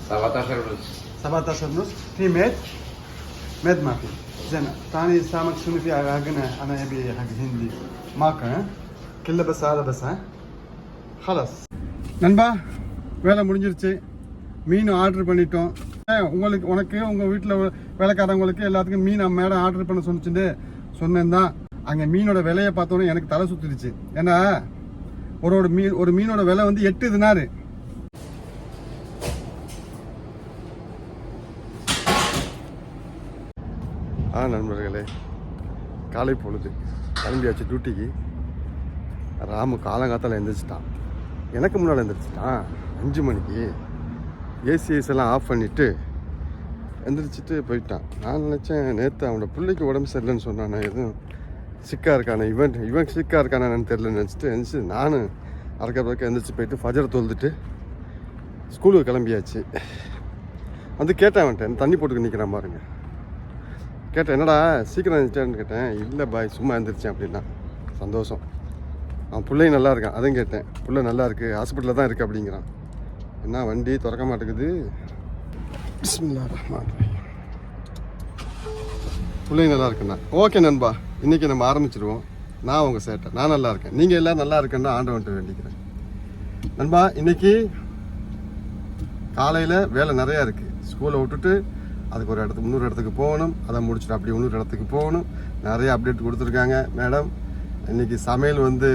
17 ونص 17 ونص في مد ما في. زين ثاني السمك شنو في عقنا؟ انا ابي حق هندي ماكا كله بس هذا بس خلاص நண்பா வேலை முடிஞ்சிருச்சு. மீன் ஆர்டர் பண்ணிட்டோம். உனக்கு உங்கள் வீட்டில் வேலைக்காரவங்களுக்கு எல்லாத்துக்கும் மீன் மேடம் ஆர்டர் பண்ண சொன்னிச்சுட்டு சொன்னேன் தான். அங்கே மீனோட விலையை பார்த்தோன்னே எனக்கு தலை சுற்றிடுச்சு. ஏன்னா ஒரு மீனோட விலை வந்து 8 தினாரு. நண்பர்களே, காலை பொழுது கிளம்பியாச்சு டியூட்டிக்கு. ராமு காலங்காத்தால் எழுந்திரிச்சிட்டான். எனக்கு முன்னால் எழுந்திரிச்சிட்டான் 5 மணிக்கு. ஏசிஎஸ் எல்லாம் ஆஃப் பண்ணிவிட்டு எழுந்திரிச்சிட்டு போயிட்டான். நான் நினச்சேன் நேற்று அவனோட பிள்ளைக்கு உடம்பு சரியில்லைன்னு சொன்னானே, எதுவும் சிக்காக இருக்கானே, இவன் சிக்காக இருக்கானு தெரிலன்னு நினச்சிட்டு எழுந்திரிச்சு நானும் அறக்க எழுந்திரிச்சு போயிட்டு ஃபஜர் தொழுதுட்டு ஸ்கூலுக்கு கிளம்பியாச்சு. வந்து கேட்டேன் அவன்கிட்ட, தண்ணி போட்டுக்க நிற்கிறான் பாருங்க. கேட்டேன், என்னடா சீக்கிரம் எழுந்திரிச்சேன்னு கேட்டேன். இல்லை பாய், சும்மா எழுந்திரிச்சேன் அப்படின்னா. சந்தோஷம். அவன் பிள்ளையும் நல்லா இருக்கான். அதையும் கேட்டேன், பிள்ளை நல்லா இருக்குது, ஹாஸ்பிட்டலில் தான் இருக்குது அப்படிங்கிறான். என்ன வண்டி திறக்க மாட்டேங்குது. பிஸ்மில்லாஹ் ரஹ்மான் ரஹீம். பிள்ளையும் நல்லா இருக்குண்ணா. ஓகே நண்பா, இன்றைக்கி நம்ம ஆரம்பிச்சிடுவோம். நான் உங்கள் சேட்டை, நான் நல்லா இருக்கேன், நீங்கள் எல்லோரும் நல்லா இருக்கேன்னு ஆண்டவன்ட்டு வேண்டிக்கிறேன். நண்பா, இன்றைக்கி காலையில் வேலை நிறையா இருக்குது. ஸ்கூலை விட்டுட்டு அதுக்கு ஒரு இடத்துக்கு இன்னொரு இடத்துக்கு போகணும். அதை முடிச்சுட்டு அப்படி இன்னொரு இடத்துக்கு போகணும். நிறைய அப்டேட் கொடுத்துருக்காங்க மேடம். இன்றைக்கி சமையல் வந்து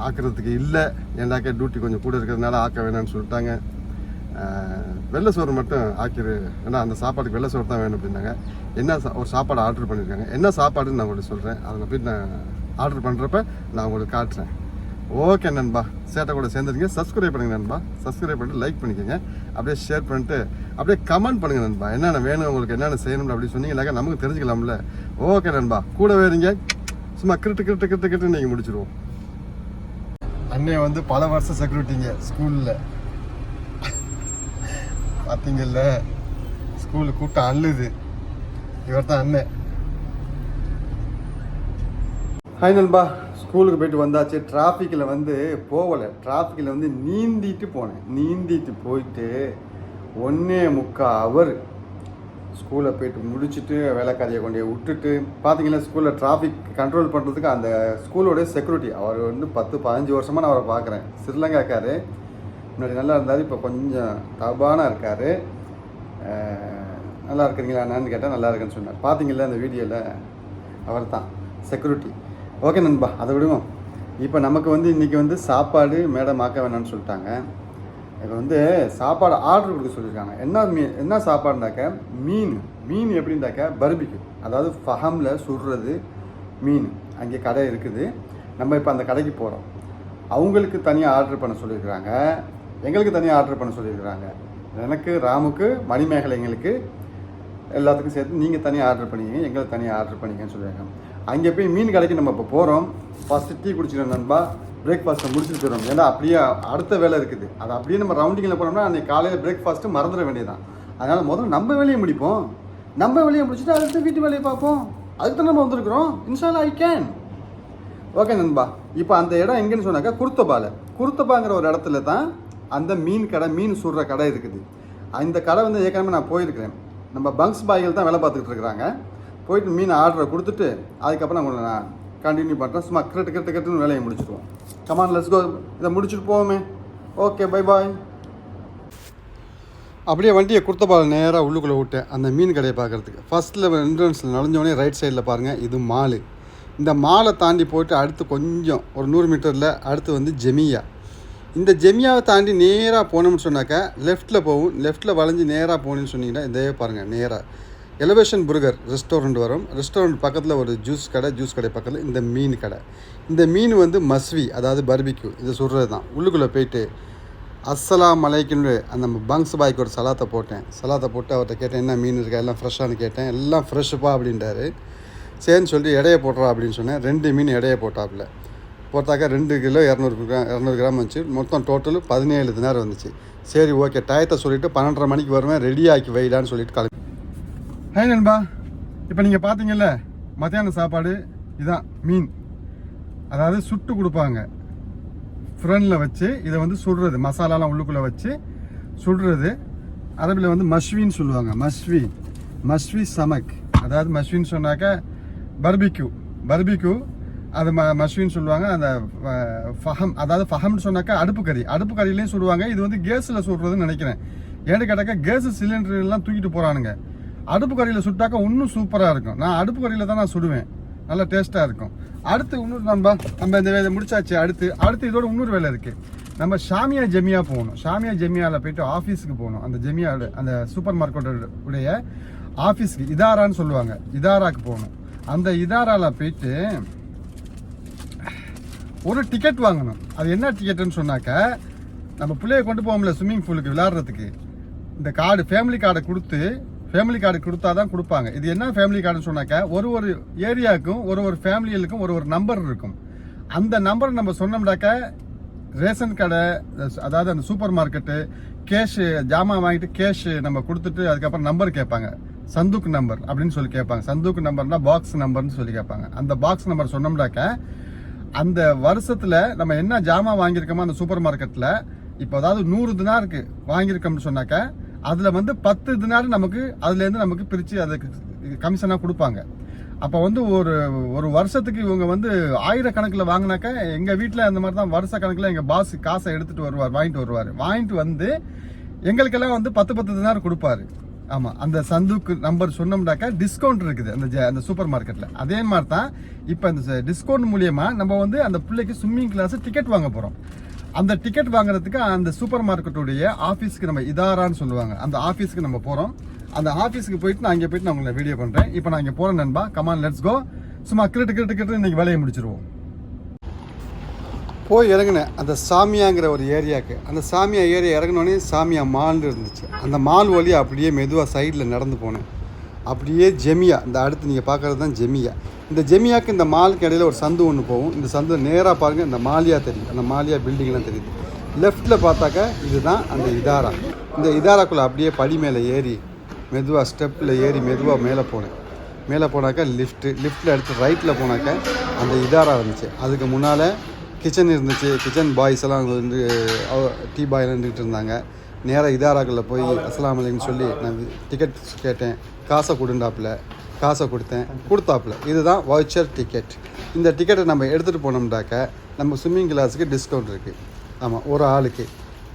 ஆக்கிறதுக்கு இல்லை, ஏண்டாக்க டியூட்டி கொஞ்சம் கூட இருக்கிறதுனால ஆக்க வேணாம்னு சொல்லிட்டாங்க. வெள்ளை சோறு மட்டும் ஆக்கிரு, ஏன்னா அந்த சாப்பாடுக்கு வெள்ளை சோறு தான் வேணும் அப்படின்னாங்க. என்ன ஒரு சாப்பாடு ஆர்டர் பண்ணியிருக்காங்க. என்ன சாப்பாடுன்னு நான் உங்களுக்கு சொல்கிறேன். அதை போய் நான் ஆர்டர் பண்ணுறப்ப நான் உங்களுக்கு காட்டுறேன். ஓகே நண்பா, சேட்டை கூட சேர்ந்துருங்க. சப்ஸ்கிரைப் பண்ணுங்கள் நண்பா. சப்ஸ்கிரைப் பண்ணிட்டு லைக் பண்ணிக்கோங்க. அப்படியே ஷேர் பண்ணிட்டு அப்படியே கமெண்ட் பண்ணுங்கள் நண்பா. என்னென்ன வேணும் உங்களுக்கு, என்னென்ன செய்யணும் அப்படி சொன்னீங்கன்னாக்கா நமக்கு தெரிஞ்சுக்கலாம்ல. ஓகே நண்பா, கூடவே இருங்க. சும்மா கிரிட்டு நீங்கள் முடிச்சிடுவோம். அண்ணே வந்து பல வருஷம் செக்யூரிட்டிங்க ஸ்கூலில். பார்த்தீங்கல்ல, ஸ்கூலு கூட்டம் அள்ளுது. இவர் தான் அண்ணன். ஹாய் நண்பா, ஸ்கூலுக்கு போயிட்டு வந்தாச்சு. டிராஃபிக்கில் வந்து போகலை. டிராஃபிக்கில் வந்து நீந்திட்டு போனேன். நீந்திட்டு போயிட்டு 1.25 ஹவர் ஸ்கூலில் போயிட்டு முடிச்சுட்டு வேலைக்காரியை கொண்டு விட்டுட்டு, பார்த்தீங்கன்னா ஸ்கூலில் டிராஃபிக் கண்ட்ரோல் பண்ணுறதுக்கு அந்த ஸ்கூலோடைய செக்யூரிட்டி, அவர் வந்து 10-15 வருஷமாக நான் அவரை பார்க்குறேன். ஸ்ரீலங்காக்கார். முன்னாடி நல்லா இருந்தார், இப்போ கொஞ்சம் தபானாக இருக்கார். நல்லா இருக்கிறீங்களா என்னன்னு கேட்டால் நல்லா இருக்குன்னு சொன்னார். பார்த்தீங்களா அந்த வீடியோவில், அவர் தான் செக்யூரிட்டி. ஓகே நண்பா, அதை விடுவோம். இப்போ நமக்கு வந்து இன்றைக்கி வந்து சாப்பாடு மேடம் ஆக்க வேணாம்னு சொல்லிட்டாங்க. இப்போ வந்து சாப்பாடு ஆர்டர் கொடுக்க சொல்லியிருக்காங்க. என்ன சாப்பாடுனாக்க மீன் எப்படின்னாக்க பர்பிக்யூ, அதாவது ஃபஹமில் சுடுறது மீன். அங்கே கடை இருக்குது. நம்ம இப்போ அந்த கடைக்கு போகிறோம். அவங்களுக்கு தனியாக ஆர்டர் பண்ண சொல்லியிருக்கிறாங்க, எங்களுக்கு தனியாக ஆர்டர் பண்ண சொல்லியிருக்கிறாங்க. எனக்கு, ராமுக்கு, மணிமேகலைங்களுக்கு எல்லாத்துக்கும் சேர்த்து நீங்கள் தனியாக ஆர்டர் பண்ணிங்க, எங்களுக்கு தனியாக ஆர்டர் பண்ணிங்கன்னு சொல்லியிருக்காங்க. அங்கே போய் மீன் கடைக்கு நம்ம இப்போ போகிறோம். ஃபஸ்ட்டு டீ குடிச்சிடும் நண்பா, பிரேக்ஃபாஸ்ட்டை முடிச்சுட்டு போயிடும். ஏன்னா அப்படியே அடுத்த வேலை இருக்குது. அது அப்படியே நம்ம ரவுண்டிங்கில் போனோம்னா அன்றைக்கி காலையில் பிரேக்ஃபாஸ்ட்டு மறந்துட வேண்டியதான். அதனால் முதல்ல நம்ம வேலையை முடிப்போம். நம்ம வேலையை முடிச்சுட்டு அடுத்து வீட்டு வேலையை பார்ப்போம். அதுக்கு தான் நம்ம வந்திருக்கிறோம். இன்ஷால்லா ஐ கேன். ஓகே நண்பா, இப்போ அந்த இடம் எங்கேன்னு சொன்னாக்கா குருத்தபாங்கிற ஒரு இடத்துல தான் அந்த மீன் கடை, மீன் சுடுற கடை இருக்குது. அந்த கடை வந்து ஏற்கனவே நான் போயிருக்கிறேன். நம்ம பங்க்ஸ் பாய்கள் தான் வேலை பார்த்துக்கிட்டு இருக்கிறாங்க. போயிட்டு மீன் ஆர்டரை கொடுத்துட்டு அதுக்கப்புறம் உங்களை நான் கண்டினியூ பண்ணுறேன். சும்மா கிரிட்டு வேலையை முடிச்சுடுவோம். கமான் லெட்ஸ் கோ, இதை முடிச்சுட்டு போவோமே. Okay, bye bye. அப்படியே வண்டியை குர்த்தபால் நேராக உள்ளுக்குள்ளே விட்டேன் அந்த மீன் கடையை பார்க்குறதுக்கு. ஃபஸ்ட்டில் என்ட்ரன்ஸில் நுழைஞ்சோடனே ரைட் சைடில் பாருங்கள், இது மாலு. இந்த மாலை தாண்டி போய்ட்டு அடுத்து கொஞ்சம் ஒரு 100 மீட்டரில் அடுத்து வந்து ஜெமியா. இந்த ஜெமியாவை தாண்டி நேராக போனோம்னு சொன்னாக்கா லெஃப்ட்டில் போகும். லெஃப்ட்டில் வளைஞ்சி நேராக போகணுன்னு சொன்னீங்கன்னா இதே பாருங்கள், நேராக எலவேஷன் புர்கர் ரெஸ்டாரண்ட் வரும். ரெஸ்டாரண்ட் பக்கத்தில் ஒரு ஜூஸ் கடை பக்கத்தில் இந்த மீன் கடை. இந்த மீன் வந்து மஸ்வி, அதாவது பர்பிக்யூ, இது சுடுறது தான். உள்ளுக்குள்ளே போயிட்டு அஸ்ஸலாம் அலைக்குன்னு அந்த பங்க்ஸ் பாய்க்கு ஒரு சலாத்தை போட்டு அவர்கிட்ட கேட்டேன், என்ன மீன் இருக்கா, எல்லாம் ஃப்ரெஷ்ஷானு கேட்டேன். எல்லாம் ஃப்ரெஷ்ஷுப்பா அப்படின்றாரு. சரின்னு சொல்லிட்டு எடையை போட்டுறா அப்படின்னு சொன்னேன். 2 மீன் எடையை போட்டாக்கா 2 கிலோ 200 கிராம் வந்துச்சு. மொத்தம் டோட்டல் 17 தினார் வந்துச்சு. சரி ஓகே, டயத்தை சொல்லிவிட்டு 12:30 மணிக்கு வருவேன், ரெடி ஆக்கி வைடான்னு சொல்லிட்டு கிளம்பி. ஹாய் நண்பா, இப்போ நீங்கள் பார்த்தீங்கல்ல மத்தியான சாப்பாடு இதான் மீன். அதாவது சுட்டு கொடுப்பாங்க ஃப்ரெண்டில் வச்சு. இதை வந்து சுடுறது, மசாலாலாம் உள்ளுக்குள்ளே வச்சு சுடுறது. அரபில் வந்து மஷ்வின்னு சொல்லுவாங்க. மஷ்வி சமக், அதாவது மஷ்வின்னு சொன்னாக்கா பர்பிக்யூ அது மஷ்வின்னு சொல்லுவாங்க. அந்த ஃபஹம், அதாவது ஃபஹம்னு சொன்னாக்கா அடுப்பு கறியிலையும் சுடுவாங்க. இது வந்து கேஸில் சுடுறதுன்னு நினைக்கிறேன். ஏன்னு கேட்டாக்கா கேஸ் சிலிண்டர் எல்லாம் தூக்கிட்டு போகிறானுங்க. அடுப்பு கறியில் சுட்டாக்கா இன்னும் சூப்பராக இருக்கும். நான் அடுப்பு கறியில் தான் நான் சுடுவேன், நல்லா டேஸ்ட்டாக இருக்கும். அடுத்து இன்னொரு நம்ம இந்த வேலை முடிச்சாச்சு. அடுத்து இதோட இன்னொரு வேலை இருக்குது. நம்ம ஷாமியா ஜெமியா போகணும். ஷாமியா ஜெமியாவில் போயிட்டு ஆஃபீஸுக்கு போகணும். அந்த ஜெமியாவோட அந்த சூப்பர் மார்க்கெட்டோடைய ஆஃபீஸுக்கு, இதாரான்னு சொல்லுவாங்க, இதாராக்கு போகணும். அந்த இதாராவில் போயிட்டு ஒரு டிக்கெட் வாங்கணும். அது என்ன டிக்கெட்டுன்னு சொன்னாக்க, நம்ம பிள்ளைய கொண்டு போவோம்ல ஸ்விம்மிங் பூலுக்கு விளையாடுறதுக்கு, இந்த கார்டு ஃபேமிலி கார்டை கொடுத்தா தான் கொடுப்பாங்க. இது என்ன ஃபேமிலி கார்டுன்னு சொன்னாக்க, ஒரு ஏரியாவுக்கும் ஒரு ஃபேமிலிகளுக்கும் ஒரு நம்பர் இருக்கும். அந்த நம்பரை நம்ம சொன்னோம்னாக்க ரேஷன் கடை, அதாவது அந்த சூப்பர் மார்க்கெட்டு, கேஷ் ஜாமான் வாங்கிட்டு கேஷ் நம்ம கொடுத்துட்டு அதுக்கப்புறம் நம்பர் கேட்பாங்க. சந்தூக் நம்பர் அப்படின்னு சொல்லி கேட்பாங்க. சந்தூக் நம்பர்னா பாக்ஸ் நம்பர்னு சொல்லி கேட்பாங்க. அந்த பாக்ஸ் நம்பர் சொன்னோம்னாக்க அந்த வருஷத்துல நம்ம என்ன ஜாமான் வாங்கியிருக்கோமோ அந்த சூப்பர் மார்க்கெட்ல, இப்போ அதாவது 100 தினாருக்கு வாங்கியிருக்கோம்னு சொன்னாக்க அதுல வந்து 10 தினார் நமக்கு அதுலேருந்து நமக்கு பிரித்து அதுக்கு கமிஷனாக கொடுப்பாங்க. அப்போ வந்து ஒரு வருஷத்துக்கு இவங்க வந்து 1000 கணக்கில் வாங்கினாக்க, எங்கள் வீட்டில் அந்த மாதிரி தான் வருஷ கணக்கில் எங்கள் பாஸ் காசை வாங்கிட்டு வந்து எங்களுக்கெல்லாம் வந்து 10 தினார் கொடுப்பாரு. ஆமாம், அந்த சந்துக்கு நம்பர் சொன்னோம்னாக்கா டிஸ்கவுண்ட் இருக்குது அந்த சூப்பர் மார்க்கெட்டில். அதே மாதிரி தான் இப்போ இந்த டிஸ்கவுண்ட் மூலியமாக நம்ம வந்து அந்த பிள்ளைக்கு ஸ்விம்மிங் கிளாஸ் டிக்கெட் வாங்க போகிறோம். அந்த டிக்கெட் வாங்குறதுக்கு அந்த சூப்பர் மார்க்கெட்டுடைய ஆஃபீஸ்க்கு, நம்ம இதாரான்னு சொல்லுவாங்க, அந்த ஆஃபீஸ்க்கு நம்ம போகிறோம். அந்த ஆஃபீஸுக்கு போயிட்டு நான் அங்கே போயிட்டு நான் உங்களை வீடியோ பண்ணுறேன். இப்போ நான் இங்கே போகிறேன் நண்பா. Come on let's go. சும்மா கிரிட்டு இன்னைக்கு வேலையை முடிச்சிருவோம். போய் இறங்கினேன் அந்த சாமியாங்கிற ஒரு ஏரியாவுக்கு. அந்த சாமியா ஏரியா இறங்கினோடனே சாமியா மால்னு இருந்துச்சு. அந்த மால் வழியாக அப்படியே மெதுவாக சைடில் நடந்து போனேன். அப்படியே ஜெமியா, இந்த அடுத்து நீங்கள் பார்க்குறது தான் ஜெமியா. இந்த ஜெமியாவுக்கு இந்த மாலுக்கு இடையில ஒரு சந்து ஒன்று போகும். இந்த சந்து நேராக பாருங்கள், இந்த மாலியா தெரியும், அந்த மாலியா பில்டிங்லாம் தெரியுது. லெஃப்ட்டில் பார்த்தாக்கா இதுதான் அந்த இதாரா. இந்த இதாராக்குள்ளே அப்படியே படி மேலே ஏறி மெதுவாக ஸ்டெப்பில் ஏறி மெதுவாக மேலே போனாக்கா லிஃப்ட்டில் எடுத்து ரைட்டில் போனாக்கா அந்த இதாரா இருந்துச்சு. அதுக்கு முன்னால் கிச்சன் இருந்துச்சு. கிச்சன் பாய்ஸ் எல்லாம் வந்து டீ பாயில் இருந்துகிட்டு இருந்தாங்க. நேராக இதாராக்களில் போய் அஸ்ஸலாமு அலைக்கும் சொல்லி நான் டிக்கெட் கேட்டேன். காசை கொடுத்தாப்புல. இதுதான் வவுச்சர் டிக்கெட். இந்த டிக்கெட்டை நம்ம எடுத்துகிட்டு போனோம்னாக்க நம்ம ஸ்விம்மிங் கிளாஸுக்கு டிஸ்கவுண்ட் இருக்குது. ஆமாம், ஒரு ஆளுக்கு.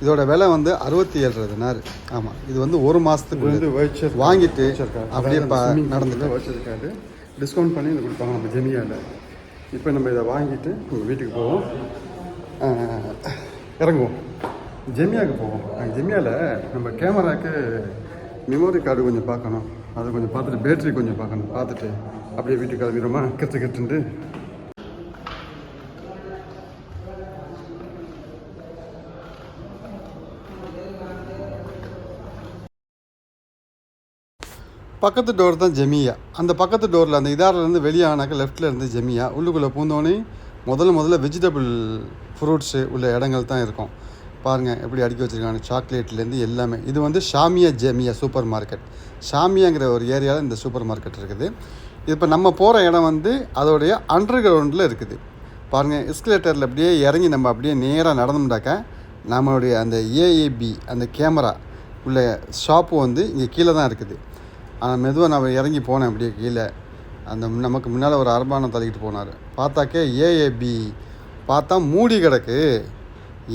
இதோட விலை வந்து 67 தினார். ஆமாம், இது வந்து ஒரு மாதத்துக்கு வந்து வாங்கிட்டு அப்படியே நடந்துட்டு டிஸ்கவுண்ட் பண்ணி இதை கொடுப்பாங்க நம்ம ஜெமியாவில். இப்போ நம்ம இதை வாங்கிட்டு நம்ம வீட்டுக்கு போவோம், இறங்குவோம், ஜெமியாவுக்கு போவோம். ஜெமியாவில் நம்ம கேமராவுக்கு மெமரி கார்டு கொஞ்சம் பார்க்கணும். அதை கொஞ்சம் பார்த்துட்டு பேட்டரி கொஞ்சம் பார்த்துட்டு அப்படியே வீட்டுக்கு கிளம்பிடுமா. கெட்டுண்டு பக்கத்து டோர் தான் ஜெமியா. அந்த பக்கத்து டோரில் அந்த இதாரிலேருந்து வெளியே ஆனாக்க லெஃப்ட்டில் இருந்து ஜெமியா. உள்ளுக்குள்ளே பூந்தோடனே முதல்ல வெஜிடபிள் ஃப்ரூட்ஸு உள்ள இடங்கள் தான் இருக்கும். பாருங்கள் எப்படி அடுக்கி வச்சுருக்காங்க, சாக்லேட்லேருந்து எல்லாமே. இது வந்து ஷாமியா ஜெமியா சூப்பர் மார்க்கெட். ஷாமியாங்கிற ஒரு ஏரியாவில் இந்த சூப்பர் மார்க்கெட் இருக்குது. இப்போ நம்ம போகிற இடம் வந்து அதோடைய அண்டர் கிரவுண்டில் இருக்குது. பாருங்கள், எஸ்கலேட்டரில் அப்படியே இறங்கி நம்ம அப்படியே நேராக நடந்தோம்னாக்கா நம்மளுடைய அந்த ஏஏபி அந்த கேமரா உள்ள ஷாப்பு வந்து இங்கே கீழே தான் இருக்குது. ஆனால் மெதுவாக நான் இறங்கி போனேன் அப்படியே கீழே. அந்த நமக்கு முன்னால் ஒரு அரபானம் தள்ளிக்கிட்டு போனார். பார்த்தாக்கே ஏஏபி பார்த்தா மூடி கிடக்கு.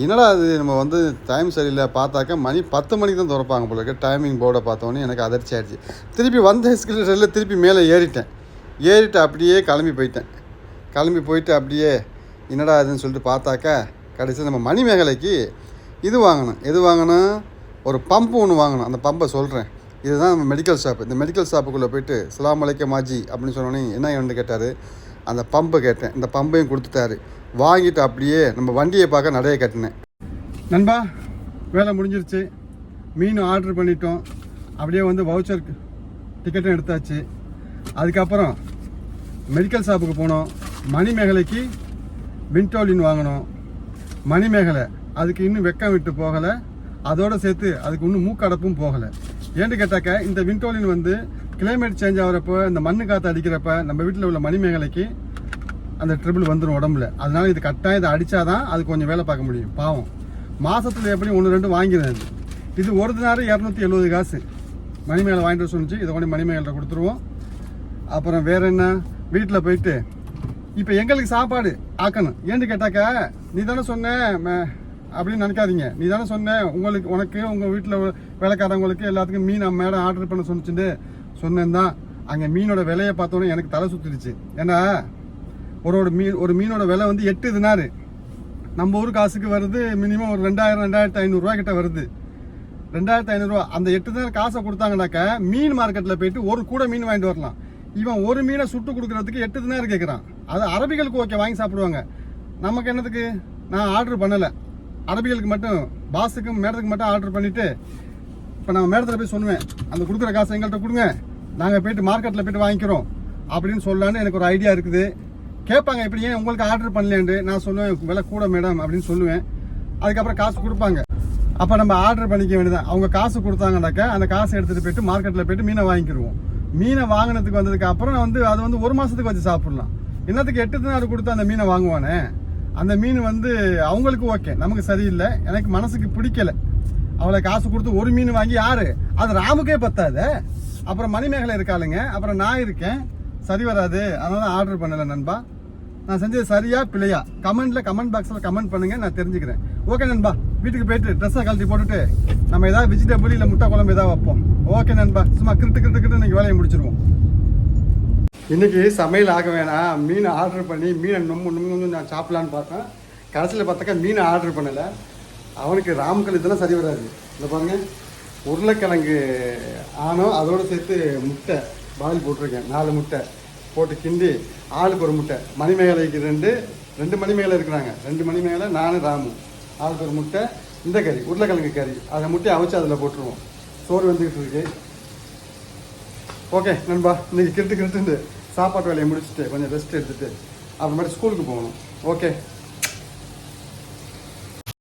என்னடா அது, நம்ம வந்து டைம் சரியில்லை. பார்த்தாக்கா மணி 10 மணிக்கு தான் திறப்பாங்க போல இருக்கு. டைமிங் போர்டை பார்த்தோன்னே எனக்கு அதிர்ச்சி ஆகிடுச்சு. திருப்பி வந்த எஸ்கலேட்டரில் திருப்பி மேலே ஏறிட்டு அப்படியே கிளம்பி போயிட்டு அப்படியே என்னடா அதுன்னு சொல்லிட்டு பார்த்தாக்கா கடைசியில் நம்ம மணிமேகலைக்கு இது வாங்கணும். எது வாங்கணும்? ஒரு பம்பு ஒன்று வாங்கணும். அந்த பம்பை சொல்கிறேன். இதுதான் நம்ம மெடிக்கல் ஷாப்பு. இந்த மெடிக்கல் ஷாப்புக்குள்ளே போயிட்டு அஸ்ஸலாமு அலைக்கும் மாஜி அப்படின்னு சொன்னோன்னே என்ன வேணும்னு கேட்டார். அந்த பம்பை கேட்டேன். இந்த பம்பையும் கொடுத்துட்டாரு. வாங்கிட்டு அப்படியே நம்ம வண்டியை பார்க்க நடைய கட்டினேன். நண்பா, வேலை முடிஞ்சிருச்சு. மீனும் ஆர்டர் பண்ணிட்டோம். அப்படியே வந்து வவுச்சர் டிக்கெட்டும் எடுத்தாச்சு. அதுக்கப்புறம் மெடிக்கல் ஷாப்புக்கு போனோம். மணிமேகலைக்கு விண்டோலின் வாங்கினோம். மணிமேகலை அதுக்கு இன்னும் வெக்கம் விட்டு போகலை. அதோடு சேர்த்து அதுக்கு இன்னும் மூக்கடப்பும் போகலை. ஏன்னு கேட்டாக்க இந்த விண்டோலின் வந்து கிளைமேட் சேஞ்ச் ஆகிறப்போ, இந்த மண்ணு காற்று அடிக்கிறப்ப நம்ம வீட்டில் உள்ள மணிமேகலைக்கு அந்த ட்ரிபிள் வந்துடும் உடம்புல. அதனால இது கட்டாயம் இதை அடித்தாதான் அது கொஞ்சம் வேலை பார்க்க முடியும். பாவம், மாதத்தில் எப்படி 1-2 வாங்கிடுது. இது ஒரு தினார் 270 காசு. மணிமேகலை வாங்கிட்டு சொன்னிச்சு. இதை கொண்டு மணிமேகலை கொடுத்துருவோம். அப்புறம் வேற என்ன, வீட்டில் போயிட்டு இப்போ எங்களுக்கு சாப்பாடு ஆக்கணும். ஏன்னு கேட்டாக்கா, நீ தானே சொன்ன அப்படின்னு நினைக்காதீங்க. நீ தானே சொன்ன உனக்கு உங்கள் வீட்டில் வேலைக்காரவங்களுக்கு எல்லாத்துக்கும் மீன் மேடம் ஆர்டர் பண்ண சொன்னிச்சுட்டு சொன்னேன் தான். அங்கே மீனோட விலையை பார்த்தோன்னே எனக்கு தலை சுற்றிடுச்சு. ஏன்னா ஒரு மீனோட விலை வந்து 8 தினார். நம்ம ஊர் காசுக்கு வருது மினிமம் ஒரு 2500 ரூபா கிட்ட வருது. 2500 ரூபா. அந்த 8 தினார் காசை கொடுத்தாங்கனாக்கா மீன் மார்க்கெட்டில் போயிட்டு ஒரு கூட மீன் வாங்கிட்டு வரலாம். இவன் ஒரு மீனை சுட்டு கொடுக்குறதுக்கு 8 தினார் கேட்குறான். அது அரபிகளுக்கு ஓகே, வாங்கி சாப்பிடுவாங்க. நமக்கு என்னத்துக்கு? நான் ஆர்டர் பண்ணலை. அரபிகளுக்கு மட்டும், பாஸுக்கும் மேடத்துக்கு மட்டும் ஆர்டர் பண்ணிவிட்டு இப்போ நான் மேடத்தில் போய் சொல்லுவேன், அந்த கொடுக்குற காசை எங்கள்கிட்ட கொடுங்க, நாங்கள் போய்ட்டு மார்க்கெட்டில் போய்ட்டு வாங்கிக்கிறோம் அப்படின்னு சொல்லலான்னு எனக்கு ஒரு ஐடியா இருக்குது. கேட்பாங்க, இப்படி ஏன் உங்களுக்கு ஆர்டர் பண்ணலேன்ட்டு. நான் சொல்லுவேன், விலை கூட மேடம் அப்படின்னு சொல்லுவேன். அதுக்கப்புறம் காசு கொடுப்பாங்க. அப்போ நம்ம ஆர்டர் பண்ணிக்க வேண்டியதான். அவங்க காசு கொடுத்தாங்கனாக்கா அந்த காசை எடுத்துகிட்டு போய்ட்டு மார்க்கெட்டில் போய்ட்டு மீனை வாங்கிக்கிடுவோம். மீனை வாங்கினதுக்கு வந்ததுக்கு அப்புறம் அது வந்து ஒரு மாதத்துக்கு வச்சு சாப்பிட்லாம். என்னத்துக்கு 8 தினார் கொடுத்து அந்த மீனை வாங்குவானே? அந்த மீன் வந்து அவங்களுக்கு ஓகே, நமக்கு சரியில்லை, எனக்கு மனசுக்கு பிடிக்கல. அவளை காசு கொடுத்து ஒரு மீன் வாங்கி யாரு? அது ராமுக்கே பத்தாது. அப்புறம் மணிமேகலை இருக்காளுங்க, அப்புறம் நான் இருக்கேன், சரி வராது. அதனால ஆர்டர் பண்ணலை நண்பா. நான் செஞ்சது சரியா பிள்ளையா? கமெண்ட் பாக்ஸில் கமெண்ட் பண்ணுங்க, நான் தெரிஞ்சுக்கிறேன். ஓகே நண்பா, வீட்டுக்கு போயிட்டு ட்ரெஸ்ஸை கழட்டி போட்டுட்டு நம்ம ஏதாவது வெஜிடபிள் இல்லை முட்டை குழம்பு ஏதாவது வைப்போம். ஓகே நண்பா, சும்மா கிட்டு இன்னைக்கு வேலையை முடிச்சிருவோம். இன்னைக்கு சமையல் ஆக வேணாம், மீன் ஆர்டர் பண்ணி மீனை நொம்பு நான் சாப்பிடலான்னு பார்த்தேன். கடைசியில் பார்த்தாக்கா மீனை ஆர்டர் பண்ணலை. அவனுக்கு ராம்கல் இதெல்லாம் சரி வராது. இந்த பாருங்க, உருளைக்கிழங்கு ஆனோ அதோடு சேர்த்து முட்டை பாயில் போட்டிருக்கேன். 4 முட்டை போட்டு கிண்டி ஆளுக்கு ஒரு முட்டை. மணிமேகலைக்கு 2 மணிமேகலை இருக்கிறாங்க. 2 மணிமேகலை, நானும் ராமு. ஆளுக்கு ஒரு முட்டை. இந்த கறி உருளைக்கிழங்கு கறி, அதை முட்டையை அவிச்சு அதில் போட்டுருவோம். சோறு வந்துக்கிட்டு இருக்கு. ஓகே நண்பா, இன்னைக்கு கிட்டு சாப்பாட்டு வேலையை முடிச்சுட்டு கொஞ்சம் ரெஸ்ட் எடுத்துகிட்டு அப்புறமேட்டு ஸ்கூலுக்கு போகணும். ஓகே.